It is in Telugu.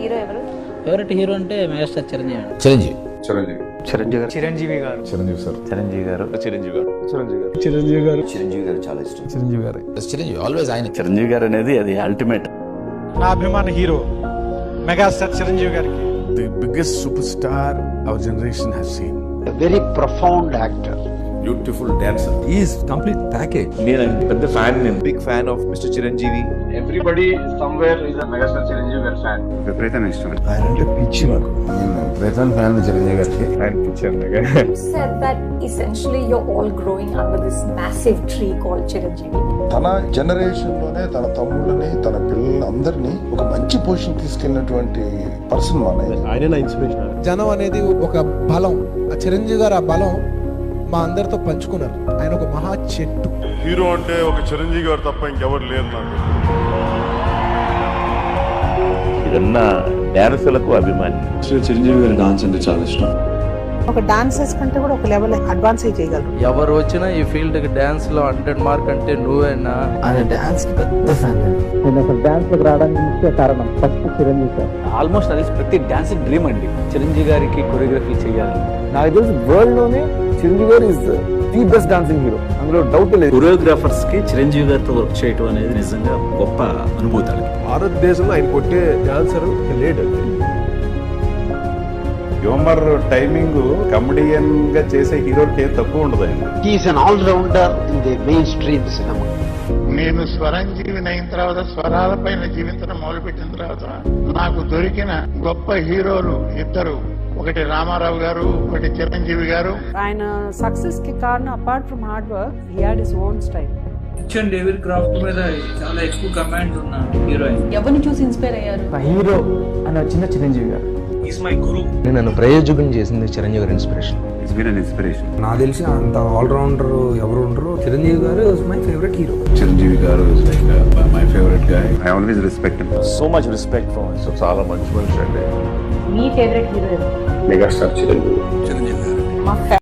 హీరో ఎవరు? ఫేవరెట్ హీరో అంటే మెగాస్టార్ చిరంజీవి. చిరంజీవి చిరంజీవి గారు చాలా ఇష్టం. చిరంజీవి ఆల్వేస్ ఆయన. చిరంజీవి గారు అనేది అది అల్టిమేట్. నా అభిమాన హీరో మెగాస్టార్ చిరంజీవి గారికి. The biggest superstar our generation has seen. A very profound actor. Beautiful dancer. He is complete package. నేను పెద్ద ఫ్యాన్. నేను big fan of Mr. Chiranjeevi. Everybody somewhere is a Megastar Chiranjeevi గారి fan. విపరీతమైన ఇష్టం. ఆయన అంటే పిచ్చి నాకు. నేను ప్రధాన ఫ్యాన్ చిరంజీవి గారికి. ఆయన పిచ్చారు. Said that essentially you're all growing under this massive tree called Chiranjeevi. తన జనరేషన్ లోనే తన తమ్ముళ్ళని తన పిల్లల్ని అందరినీ ఒక మంచి పొజిషన్ తీసుకెళ్ళినటువంటి పర్సన్ ఆయన నా ఇన్స్పిరేషన్. జనం అనేది ఒక బలం. ఆ చిరంజీవి గారు ఆ బలం మా అందరితో పంచుకున్నారు. ఆయన ఒక మహా చెట్టు. హీరో అంటే ఒక చిరంజీవి గారు తప్ప ఇంకెవరు లేరు నాకు. ఇదన్నా డాన్సులకు అభిమాని. చిరంజీవి గారి డాన్స్ అంటే చాలా ఇష్టం. ఒక డాన్సర్స్ కంటే కూడా ఒక లెవెల్ అడ్వాన్స్ చేయగలరు. ఎవరు వచ్చినా ఈ ఫీల్డ్ కి డాన్స్ లో 100 మార్క్ అంటే నువ్వేనా? ఆయన డాన్స్ కి పెద్ద ఫ్యాన్. నేను అసలు డాన్స్ లోకి రావడానికి ముఖ్య కారణం ఫస్ట్ చిరంజీవి సార్. ఆల్మోస్ట్ అది ప్రతి డాన్స్ డ్రీమ్ అండి, చిరంజీవి గారికి కొరియోగ్రఫీ చేయాలి. నాకు తెలిసి వరల్డ్ లోనే Chiranjeevi garu is the best dancing hero, అందులో డౌట్ లేదు. కొరియోగ్రాఫర్స్ కి చిరంజీవి గారితో వర్క్ చేయడం అనేది నిజంగా గొప్ప అనుభూతి. భారతదేశంలో ఆయన కొట్టే డాన్సర్ లేడు. హ్యూమర్ టైమింగ్ కమెడియన్ గా చేసే హీరోకి ఏం తక్కువ ఉండదు. ఆయన He is an all-rounder in the mainstream cinema. నేను స్వరంజీవిని అయిన తర్వాత స్వరాలపైన జీవించడం మొదలుపెట్టిన తర్వాత నాకు దొరికిన గొప్ప హీరోలు ఇద్దరు, ఒకటి రామారావు గారు, ఒకటి చిరంజీవి గారు. ఆయన సక్సెస్ కి కారణం apart from hard work, he had his own style. David craft మీద చాలా ఎక్కువ కమాండ్ ఉన్న హీరోయిన్. ఎవరిని చూసి ఇన్స్పైర్ అయ్యారు? హీరో అని వచ్చిన చిరంజీవి గారు. నన్ను ప్రయోజకం చేసింది చిరంజీవి గారి inspiration. Is been an inspiration. నాకు తెలిసి అంత ఆల్రౌండర్ ఎవరు ఉండరు. చిరంజీవి గారు my favourite hero. Chiranjeevi garu is like my favourite guy. I always respect him. So much respect for him. So చాలా మంచి మనిషి అండి. మీ ఫేవరెట్ హీరో ఎవరు? మెగాస్టార్ చిరంజీవి. చిరంజీవి గారు. మా